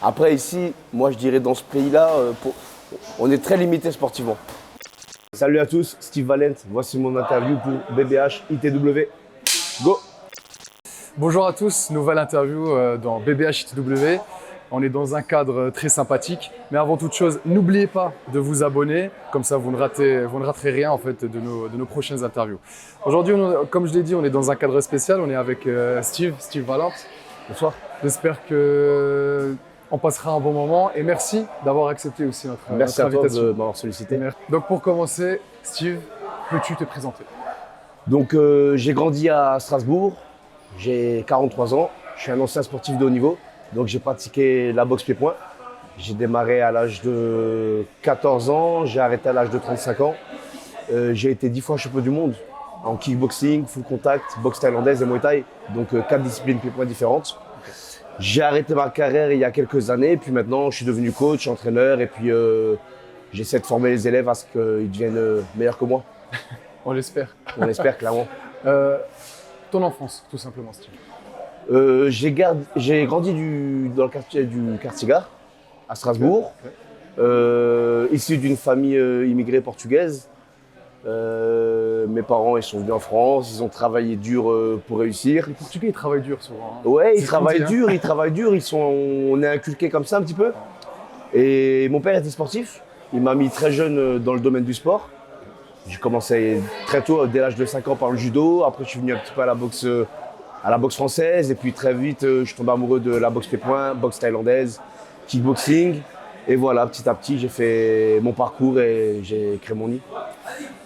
Après ici, moi je dirais dans ce pays-là, on est très limité sportivement. Salut à tous, Steve Valent, voici mon interview pour BBH ITW. Go! Bonjour à tous, nouvelle interview dans BBH ITW. On est dans un cadre très sympathique, mais avant toute chose, n'oubliez pas de vous abonner, comme ça vous ne raterez rien en fait de nos prochaines interviews. Aujourd'hui, comme je l'ai dit, on est dans un cadre spécial, on est avec Steve Valent. Bonsoir. J'espère qu'on passera un bon moment et merci d'avoir accepté aussi notre Merci invitation. à toi de m'avoir sollicité. Donc pour commencer, Steve, peux-tu te présenter? Donc j'ai grandi à Strasbourg, j'ai 43 ans, je suis un ancien sportif de haut niveau, donc j'ai pratiqué la boxe pied-point. J'ai démarré à l'âge de 14 ans, j'ai arrêté à l'âge de 35 ans. J'ai été 10 fois champion du monde en kickboxing, full contact, boxe thaïlandaise et muay thai, donc 4 disciplines pied-point différentes. J'ai arrêté ma carrière il y a quelques années, puis maintenant je suis devenu coach, entraîneur, et puis j'essaie de former les élèves à ce qu'ils deviennent meilleurs que moi. On l'espère. On l'espère clairement. Ton enfance, tout simplement, Steve. J'ai grandi dans le quartier du Quartier-Gare, à Strasbourg, issu d'une famille immigrée portugaise. Mes parents ils sont venus en France, ils ont travaillé dur pour réussir. Les Portugais, ils travaillent dur souvent. Hein. Ouais, ils travaillent dur, on est inculqués comme ça un petit peu. Et mon père était sportif, il m'a mis très jeune dans le domaine du sport. J'ai commencé très tôt, dès l'âge de 5 ans par le judo, après je suis venu un petit peu à la boxe française, et puis très vite je suis tombé amoureux de la boxe pied-point, boxe thaïlandaise, kickboxing. Et voilà, petit à petit, j'ai fait mon parcours et j'ai créé mon nid.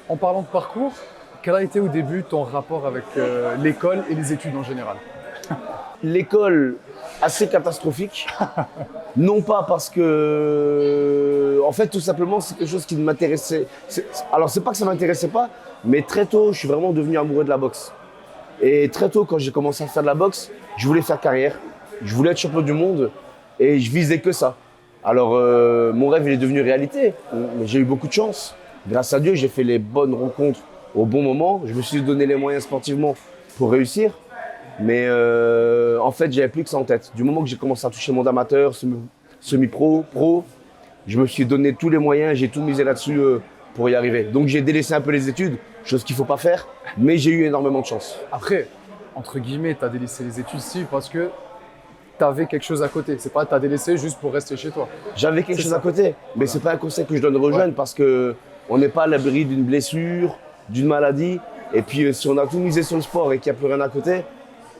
En parlant de parcours, quel a été au début ton rapport avec l'école et les études en général? L'école, assez catastrophique. Non pas parce que… En fait, tout simplement, c'est quelque chose qui ne m'intéressait… Alors, c'est pas que ça ne m'intéressait pas, mais très tôt, je suis vraiment devenu amoureux de la boxe. Et très tôt, quand j'ai commencé à faire de la boxe, je voulais faire carrière. Je voulais être champion du monde et je visais que ça. Alors, mon rêve, il est devenu réalité. Mais j'ai eu beaucoup de chance. Grâce à Dieu, j'ai fait les bonnes rencontres au bon moment. Je me suis donné les moyens sportivement pour réussir. Mais en fait, j'avais plus que ça en tête. Du moment que j'ai commencé à toucher le monde amateur, semi-pro, pro, je me suis donné tous les moyens, j'ai tout misé là-dessus pour y arriver. Donc j'ai délaissé un peu les études, chose qu'il ne faut pas faire, mais j'ai eu énormément de chance. Après, entre guillemets, tu as délaissé les études, si, parce que tu avais quelque chose à côté. C'est pas tu as délaissé juste pour rester chez toi. J'avais quelque chose à côté, mais c'est pas un conseil que je donne aux jeunes parce qu'on n'est pas à l'abri d'une blessure, d'une maladie. Et puis si on a tout misé sur le sport et qu'il n'y a plus rien à côté,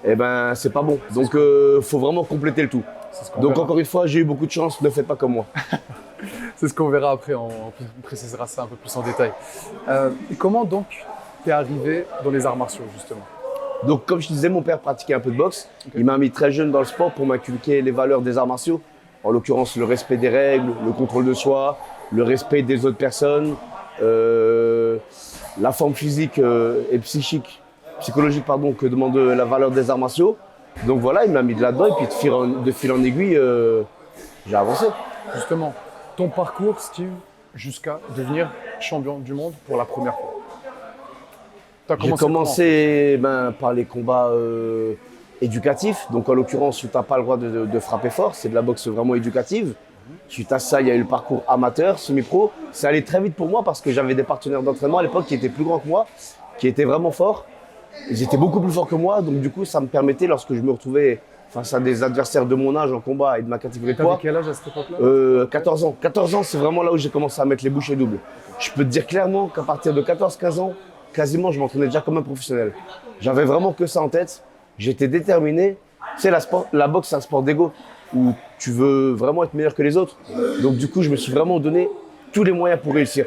eh ben c'est pas bon. Donc faut vraiment compléter le tout. Donc verra. encore une fois, j'ai eu beaucoup de chance, ne faites pas comme moi. C'est ce qu'on verra après, on précisera ça un peu plus en détail. Et comment donc tu es arrivé dans les arts martiaux justement? Donc comme je te disais, mon père pratiquait un peu de boxe. Il m'a mis très jeune dans le sport pour m'inculquer les valeurs des arts martiaux. En l'occurrence, le respect des règles, le contrôle de soi, le respect des autres personnes, la forme physique et psychologique que demande la valeur des arts martiaux. Donc voilà, il m'a mis de là-dedans et puis de fil en aiguille, j'ai avancé. Justement, ton parcours, Steve, jusqu'à devenir champion du monde pour la première fois. J'ai commencé par les combats éducatifs. Donc en l'occurrence, où tu n'as pas le droit de frapper fort, c'est de la boxe vraiment éducative. Suite à ça, il y a eu le parcours amateur, semi-pro. Ça allait très vite pour moi parce que j'avais des partenaires d'entraînement à l'époque qui étaient plus grands que moi, qui étaient vraiment forts. Ils étaient beaucoup plus forts que moi, donc du coup, ça me permettait, lorsque je me retrouvais face à des adversaires de mon âge en combat et de ma catégorie de poids. T'avais quel âge à cette époque-là? 14 ans. 14 ans, c'est vraiment là où j'ai commencé à mettre les bouchées doubles. Je peux te dire clairement qu'à partir de 14-15 ans, quasiment, je m'entraînais déjà comme un professionnel. J'avais vraiment que ça en tête. J'étais déterminé. Tu sais, la boxe, c'est un sport d'ego où tu veux vraiment être meilleur que les autres. Donc du coup, je me suis vraiment donné tous les moyens pour réussir.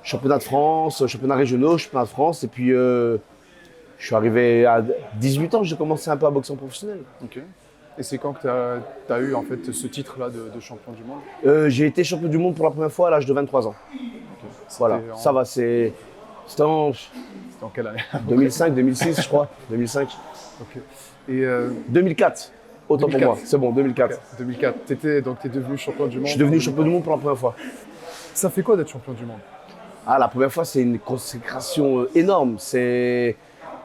Championnat de France, championnat régionaux, championnat de France. Et puis, je suis arrivé à 18 ans, j'ai commencé un peu à boxer en professionnel. Ok. Et c'est quand que tu as eu en fait ce titre-là de champion du monde? J'ai été champion du monde pour la première fois à l'âge de 23 ans. Okay. Voilà, ça va, c'était en quelle année? 2005, 2006, je crois. 2005. Ok. Et 2004, autant 2004. Pour moi, c'est bon, 2004. Okay. 2004, donc tu es devenu champion du monde? Je suis devenu champion du monde pour la première fois. Ça fait quoi d'être champion du monde? Ah, la première fois, c'est une consécration énorme. Je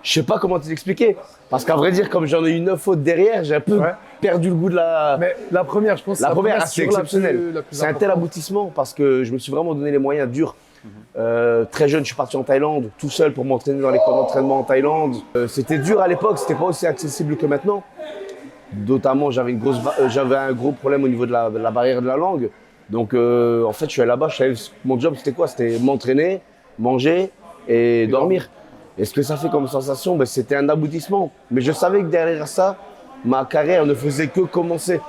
sais pas comment te l'expliquer. Parce qu'à vrai dire, comme j'en ai eu 9 autres derrière, j'ai un peu perdu le goût de la. Mais la première, je pense, La première, c'est c'est exceptionnel. la plus C'est un tel importante. aboutissement parce que je me suis vraiment donné les moyens durs. Très jeune, je suis parti en Thaïlande, tout seul pour m'entraîner dans les camps d'entraînement en Thaïlande. C'était dur à l'époque, c'était pas aussi accessible que maintenant. Notamment, j'avais un gros problème au niveau de la barrière de la langue. Donc, en fait, je suis allé là-bas. Mon job, c'était quoi? C'était m'entraîner, manger et dormir. Et ce que ça fait comme sensation, ben, c'était un aboutissement. Mais je savais que derrière ça, ma carrière ne faisait que commencer.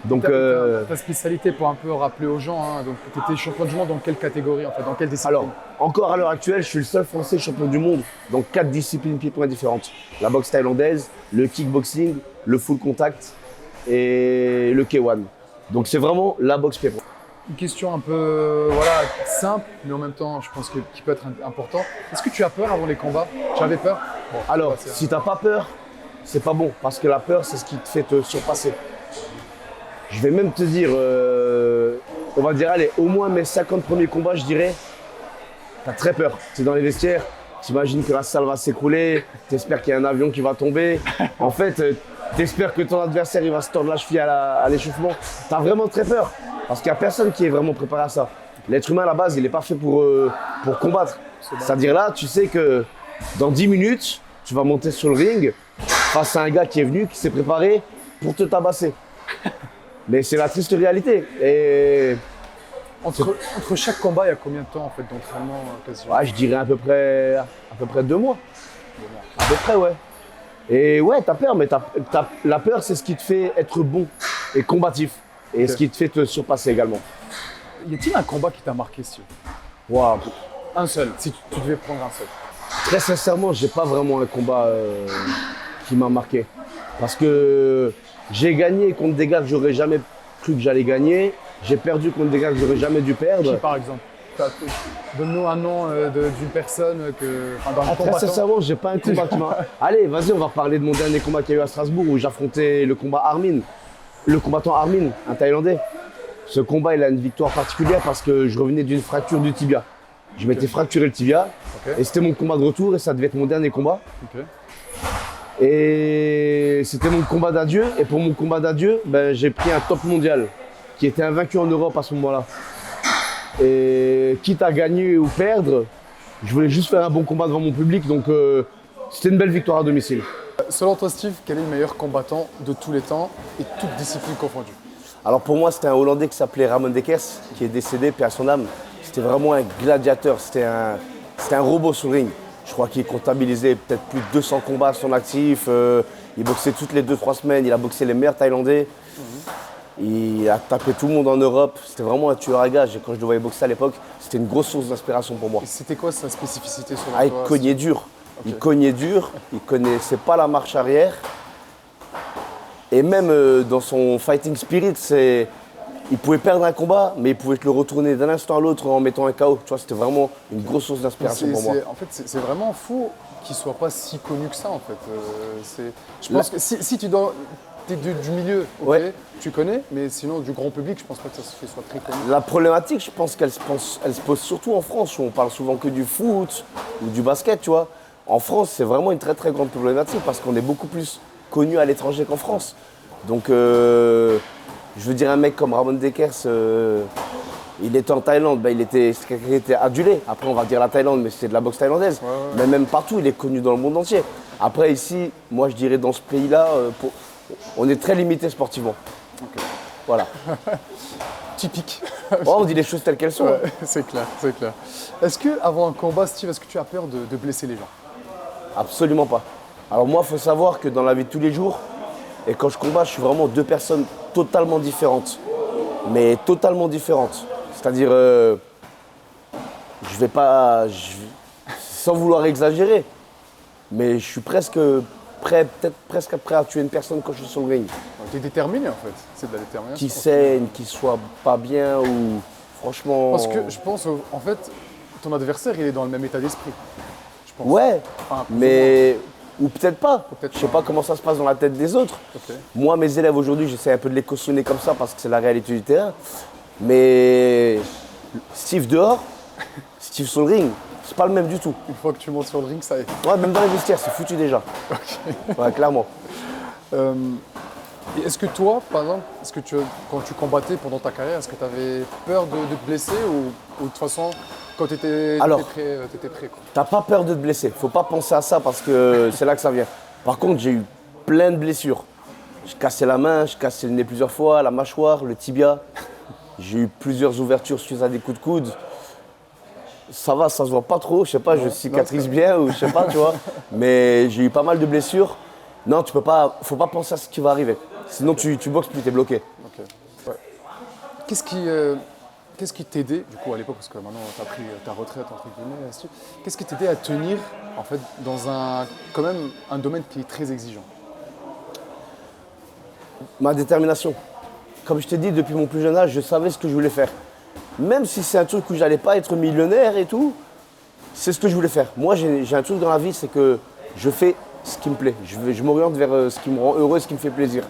Donc, Ta spécialité, pour un peu rappeler aux gens, hein, donc tu étais champion du monde dans quelle catégorie, en fait, dans quelle discipline? alors, encore à l'heure actuelle, je suis le seul Français champion du monde dans 4 disciplines pieds-points différentes. La boxe thaïlandaise, le kickboxing, le full contact et le K1. Donc, c'est vraiment la boxe pieds-points. Une question un peu voilà, simple, mais en même temps, je pense qui peut être important. Est-ce que tu as peur avant les combats? Tu avais peur? Bon, Alors, c'est- si t'as pas peur, c'est pas bon, parce que la peur, c'est ce qui te fait te surpasser. Je vais même te dire, on va dire, allez, au moins mes 50 premiers combats, je dirais, t'as très peur. T'es dans les vestiaires, t'imagines que la salle va s'écrouler, t'espères qu'il y a un avion qui va tomber. En fait, t'espères que ton adversaire, il va se tordre la cheville à l'échauffement. T'as vraiment très peur, parce qu'il n'y a personne qui est vraiment préparé à ça. L'être humain, à la base, il n'est pas fait pour combattre. C'est-à-dire là, tu sais que dans 10 minutes, tu vas monter sur le ring face à un gars qui est venu, qui s'est préparé pour te tabasser. Mais c'est la triste réalité. Et Entre chaque combat, il y a combien de temps en fait, d'entraînement quasiment? ouais, je dirais à peu près 2 mois. À peu près, ouais. Et ouais, t'as peur, mais la peur, c'est ce qui te fait être bon et combatif. Et ce qui te fait te surpasser également. Y a-t-il un combat qui t'a marqué, Steve? Waouh. Un seul, si tu devais prendre un seul. Très sincèrement, j'ai pas vraiment un combat qui m'a marqué. Parce que j'ai gagné contre des gars que j'aurais jamais cru que j'allais gagner. J'ai perdu contre des gars que j'aurais jamais dû Qui, perdre. par exemple? Donne-nous un nom d'une personne que. Enfin, d'un Très combattant. sincèrement, j'ai pas un combat qui m'a. Allez, vas-y, on va parler de mon dernier combat qu'il y a eu à Strasbourg où j'affrontais le combattant Armin, un Thaïlandais. Ce combat, il a une victoire particulière parce que je revenais d'une fracture du tibia. Je m'étais fracturé le tibia Ok. et c'était mon combat de retour et ça devait être mon dernier combat. Ok. Et c'était mon combat d'adieu. Et pour mon combat d'adieu, ben, j'ai pris un top mondial qui était invaincu en Europe à ce moment-là. Et quitte à gagner ou perdre, je voulais juste faire un bon combat devant mon public. Donc c'était une belle victoire à domicile. Selon toi, Steve, quel est le meilleur combattant de tous les temps et toutes disciplines confondues? Alors pour moi, c'était un Hollandais qui s'appelait Ramon Dekers, qui est décédé, paix à son âme. C'était vraiment un gladiateur, c'était un robot sur le ring. Je crois qu'il comptabilisait peut-être plus de 200 combats à son actif. Il boxait toutes les 2-3 semaines, il a boxé les meilleurs Thaïlandais. Il a tapé tout le monde en Europe. C'était vraiment un tueur à gages. Et quand je le voyais boxer à l'époque, c'était une grosse source d'inspiration pour moi. Et c'était quoi sa spécificité selon Ah, il toi? cognait dur. Il cognait dur, il connaissait pas la marche arrière. Et même dans son fighting spirit, il pouvait perdre un combat, mais il pouvait te le retourner d'un instant à l'autre en mettant un KO. Tu vois, c'était vraiment une grosse source d'inspiration pour moi. En fait, c'est vraiment fou qu'il soit pas si connu que ça, en fait. Je pense que si tu es du milieu, ok, Ouais. tu connais, mais sinon, du grand public, je pense pas que ça soit très connu. La problématique, je pense qu'elle elle se pose surtout en France, où on parle souvent que du foot ou du basket, tu vois. En France, c'est vraiment une très très grande problématique parce qu'on est beaucoup plus connu à l'étranger qu'en France. Donc, je veux dire, un mec comme Ramon Dekers, il était en Thaïlande, ben, il était adulé. Après, on va dire la Thaïlande, mais c'est de la boxe thaïlandaise. Ouais. Mais même partout, il est connu dans le monde entier. Après, ici, moi, je dirais dans ce pays-là, on est très limité sportivement. Voilà. Typique. Oh, on dit les choses telles qu'elles sont. Ouais, c'est clair, c'est clair. Est-ce que avant un combat, Steve, est-ce que tu as peur de blesser les gens? Absolument pas. Alors moi, il faut savoir que dans la vie de tous les jours, et quand je combats, je suis vraiment deux personnes totalement différentes. Mais totalement différentes. C'est-à-dire, je vais pas, sans vouloir exagérer, mais je suis presque prêt à tuer une personne quand je suis sur le ring. Tu es déterminé, en fait. C'est de la détermination. Qui saigne, qui soit pas bien ou franchement. Parce que je pense, en fait, ton adversaire, il est dans le même état d'esprit. Je pense. Ouais, Enfin, plus mais. Ou peut-être pas. Peut-être Je sais pas. pas comment ça se passe dans la tête des autres. Ok. Moi, mes élèves aujourd'hui, j'essaie un peu de les cautionner comme ça parce que c'est la réalité du terrain. Mais Steve dehors, Steve sur le ring, c'est pas le même du tout. Une fois que tu montes sur le ring, ça y est. Ouais, même dans les vestiaires, c'est foutu déjà. Ouais, clairement. Et est-ce que toi, par exemple, quand tu combattais pendant ta carrière, est-ce que tu avais peur de te blesser ou de toute façon, quand tu étais, Alors, prêt quoi. T'as pas peur de te blesser. Faut pas penser à ça parce que c'est là que ça vient. Par contre, j'ai eu plein de blessures. J'ai cassé la main, j'ai cassé le nez plusieurs fois, la mâchoire, le tibia. J'ai eu plusieurs ouvertures suite à des coups de coude. Ça va, ça se voit pas trop. Je sais pas, je cicatrise bien ou je sais pas, tu vois. Mais j'ai eu pas mal de blessures. Non, tu peux pas. Faut pas penser à ce qui va arriver. Sinon, tu boxes plus, t'es bloqué. Ok. Ouais. Qu'est-ce qui t'aidait, du coup, à l'époque, parce que maintenant tu as pris ta retraite, entre guillemets, Steve, qu'est-ce qui t'aidait à tenir, en fait, dans quand même, un domaine qui est très exigeant? Ma détermination. Comme je t'ai dit, depuis mon plus jeune âge, je savais ce que je voulais faire. Même si c'est un truc où j'allais pas être millionnaire et tout, c'est ce que je voulais faire. Moi, j'ai un truc dans la vie, c'est que je fais ce qui me plaît. Je m'oriente vers ce qui me rend heureux, ce qui me fait plaisir.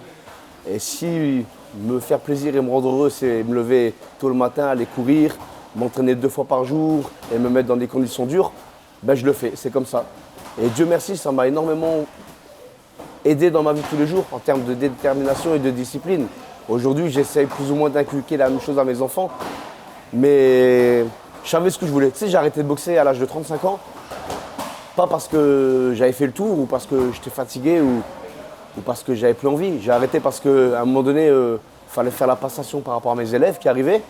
Et si me faire plaisir et me rendre heureux, c'est me lever tôt le matin, aller courir, m'entraîner 2 fois par jour et me mettre dans des conditions dures, ben je le fais, c'est comme ça. Et Dieu merci, ça m'a énormément aidé dans ma vie de tous les jours en termes de détermination et de discipline. Aujourd'hui, j'essaie plus ou moins d'inculquer la même chose à mes enfants, mais je savais ce que je voulais. Tu sais, j'ai arrêté de boxer à l'âge de 35 ans, pas parce que j'avais fait le tour ou parce que j'étais fatigué ou parce que j'avais plus envie. J'ai arrêté parce qu'à un moment donné, il fallait faire la passation par rapport à mes élèves qui arrivaient.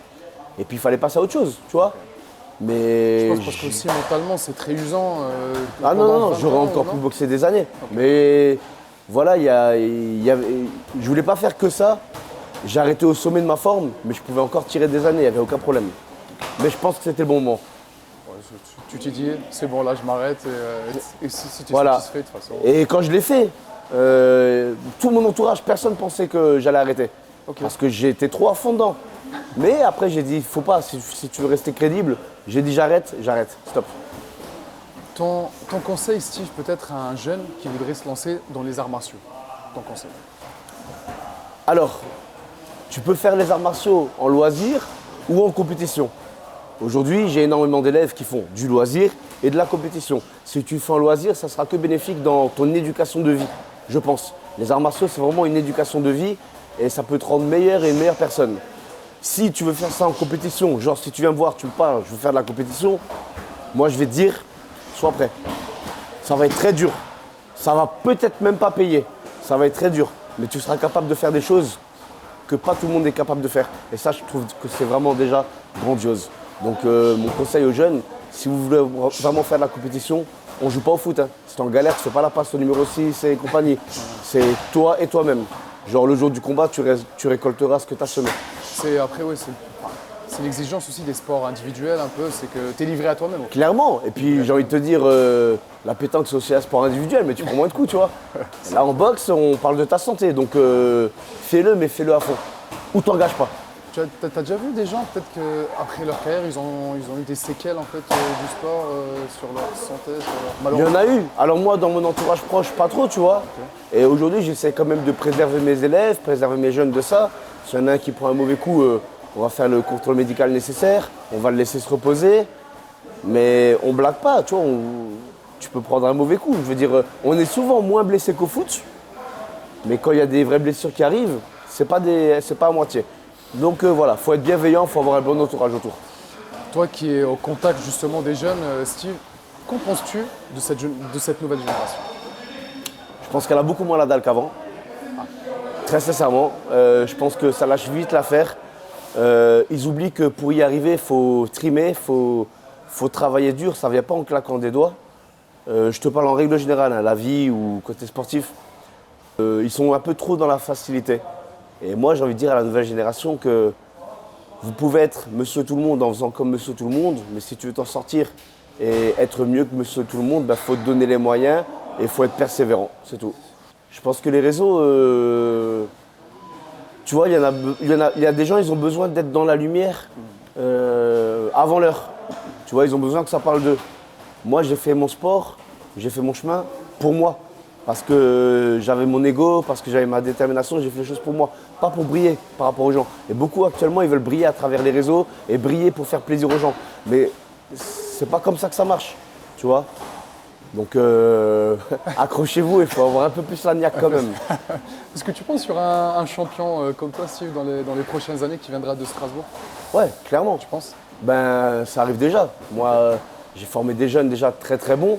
Et puis il fallait passer à autre chose, tu vois. Mais Je pense parce que aussi mentalement, c'est très usant. ah non, j'aurais encore pu boxer des années. Okay. Mais voilà, je voulais pas faire que ça. J'ai arrêté au sommet de ma forme, mais je pouvais encore tirer des années, il n'y avait aucun problème. Mais je pense que c'était le bon moment. Ouais, tu t'es dit, c'est bon, là je m'arrête et si tu es voilà. satisfait de toute façon. Et quand je l'ai fait, tout mon entourage, personne pensait que j'allais arrêter. Okay. Parce que j'étais trop à fond dedans. Mais après, j'ai dit, faut pas, si tu veux rester crédible, j'ai dit j'arrête, stop. Ton conseil, Steve, peut-être à un jeune qui voudrait se lancer dans les arts martiaux, ton conseil? Alors, tu peux faire les arts martiaux en loisir ou en compétition. Aujourd'hui, j'ai énormément d'élèves qui font du loisir et de la compétition. Si tu fais en loisir, ça sera que bénéfique dans ton éducation de vie, je pense. Les arts martiaux, c'est vraiment une éducation de vie et ça peut te rendre meilleur et une meilleure personne. Si tu veux faire ça en compétition, genre si tu viens me voir, tu me parles, je veux faire de la compétition, moi je vais te dire, sois prêt. Ça va être très dur. Ça va peut-être même pas payer. Ça va être très dur. Mais tu seras capable de faire des choses que pas tout le monde est capable de faire. Et ça, je trouve que c'est vraiment déjà grandiose. Donc mon conseil aux jeunes, si vous voulez vraiment faire de la compétition, on ne joue pas au foot. Hein. Si tu es en galère, tu ne fais pas la passe au numéro 6 et compagnie. C'est toi et toi-même. Genre le jour du combat, tu récolteras ce que tu as semé. Après, oui, c'est l'exigence aussi des sports individuels un peu, c'est que tu es livré à toi-même. Clairement. Et puis j'ai envie de te dire, la pétanque c'est aussi un sport individuel, mais tu prends moins de coups, tu vois. Là en boxe, on parle de ta santé, donc fais-le, mais fais-le à fond. Ou t'engages pas. Tu as déjà vu des gens, peut-être qu'après leur carrière, ils ont eu des séquelles en fait, du sport sur leur santé, sur leur... Il y en a eu. Alors moi, dans mon entourage proche, pas trop, tu vois. Okay. Et aujourd'hui, j'essaie quand même de préserver mes élèves, préserver mes jeunes de ça. S'il y en a un qui prend un mauvais coup, on va faire le contrôle médical nécessaire, on va le laisser se reposer. Mais on blague pas, tu vois. Tu peux prendre un mauvais coup. Je veux dire, on est souvent moins blessé qu'au foot. Mais quand il y a des vraies blessures qui arrivent, c'est pas à moitié. Donc voilà, il faut être bienveillant, il faut avoir un bon entourage autour. Toi qui es au contact justement des jeunes, Steve, qu'en penses-tu de cette nouvelle génération? Je pense qu'elle a beaucoup moins la dalle qu'avant. Très sincèrement, je pense que ça lâche vite l'affaire. Ils oublient que pour y arriver, il faut trimer, il faut travailler dur, ça ne vient pas en claquant des doigts. Je te parle en règle générale, hein, la vie ou côté sportif. Ils sont un peu trop dans la facilité. Et moi, j'ai envie de dire à la nouvelle génération que vous pouvez être monsieur tout le monde en faisant comme monsieur tout le monde, mais si tu veux t'en sortir et être mieux que monsieur tout le monde, il faut te donner les moyens et il faut être persévérant, c'est tout. Je pense que les réseaux, tu vois, il y a des gens, ils ont besoin d'être dans la lumière avant l'heure. Tu vois, ils ont besoin que ça parle d'eux. Moi, j'ai fait mon sport, j'ai fait mon chemin pour moi. Parce que j'avais mon ego, parce que j'avais ma détermination, j'ai fait les choses pour moi, pas pour briller par rapport aux gens. Et beaucoup actuellement, ils veulent briller à travers les réseaux et briller pour faire plaisir aux gens. Mais c'est pas comme ça que ça marche, tu vois. Donc accrochez-vous, il faut avoir un peu plus la niaque quand même. Est-ce que tu penses qu'il y aura un champion comme toi, Steve, dans les prochaines années qui viendra de Strasbourg? Ouais, clairement. Tu penses? Ben, ça arrive déjà. Moi, j'ai formé des jeunes déjà très très bons.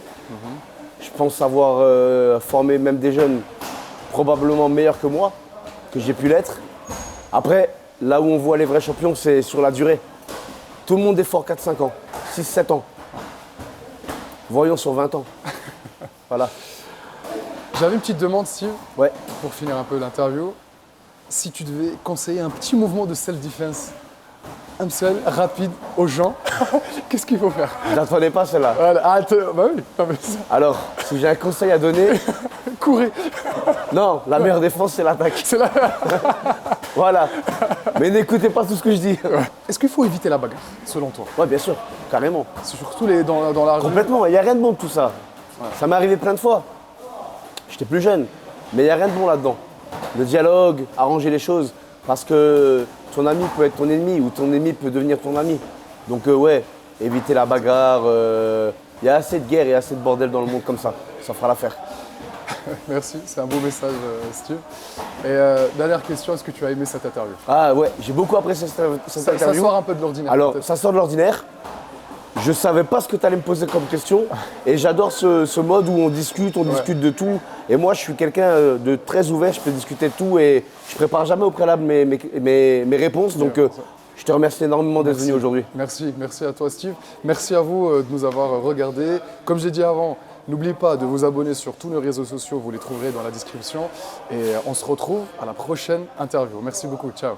Je pense avoir formé même des jeunes probablement meilleurs que moi, que j'ai pu l'être. Après, là où on voit les vrais champions, c'est sur la durée. Tout le monde est fort 4-5 ans, 6-7 ans. Voyons sur 20 ans. Voilà. J'avais une petite demande, Steve, Ouais. pour finir un peu l'interview. Si tu devais conseiller un petit mouvement de self-defense, un seul, rapide, aux gens, qu'est-ce qu'il faut faire? Je l'attendais pas celle-là. Voilà. Bah oui, non, mais ça, Alors, si j'ai un conseil à donner, courez. non, la meilleure défense, c'est l'attaque. C'est là. Voilà. Mais n'écoutez pas tout ce que je dis. Est-ce qu'il faut éviter la bagarre, selon toi? Ouais, bien sûr, carrément. C'est surtout dans la rue. Complètement, il n'y a rien de bon de tout ça. Ça m'est arrivé plein de fois. J'étais plus jeune, mais il n'y a rien de bon là-dedans. Le dialogue, arranger les choses, parce que ton ami peut être ton ennemi ou ton ennemi peut devenir ton ami. Donc ouais, éviter la bagarre. Il y a assez de guerre et assez de bordel dans le monde comme ça fera l'affaire. Merci, c'est un beau message, Steve. Et dernière question, est-ce que tu as aimé cette interview? Ah ouais, j'ai beaucoup apprécié cette Ça interview. sort un peu de l'ordinaire. Alors, peut-être. ça sort de l'ordinaire. Je savais pas ce que tu allais me poser comme question et j'adore ce mode où on discute de tout. Et moi, je suis quelqu'un de très ouvert, je peux discuter de tout et je prépare jamais au préalable mes réponses. Donc, je te remercie énormément d'être venu aujourd'hui. Merci à toi, Steve. Merci à vous de nous avoir regardés. Comme j'ai dit avant, n'oubliez pas de vous abonner sur tous nos réseaux sociaux, vous les trouverez dans la description. Et on se retrouve à la prochaine interview. Merci beaucoup, ciao.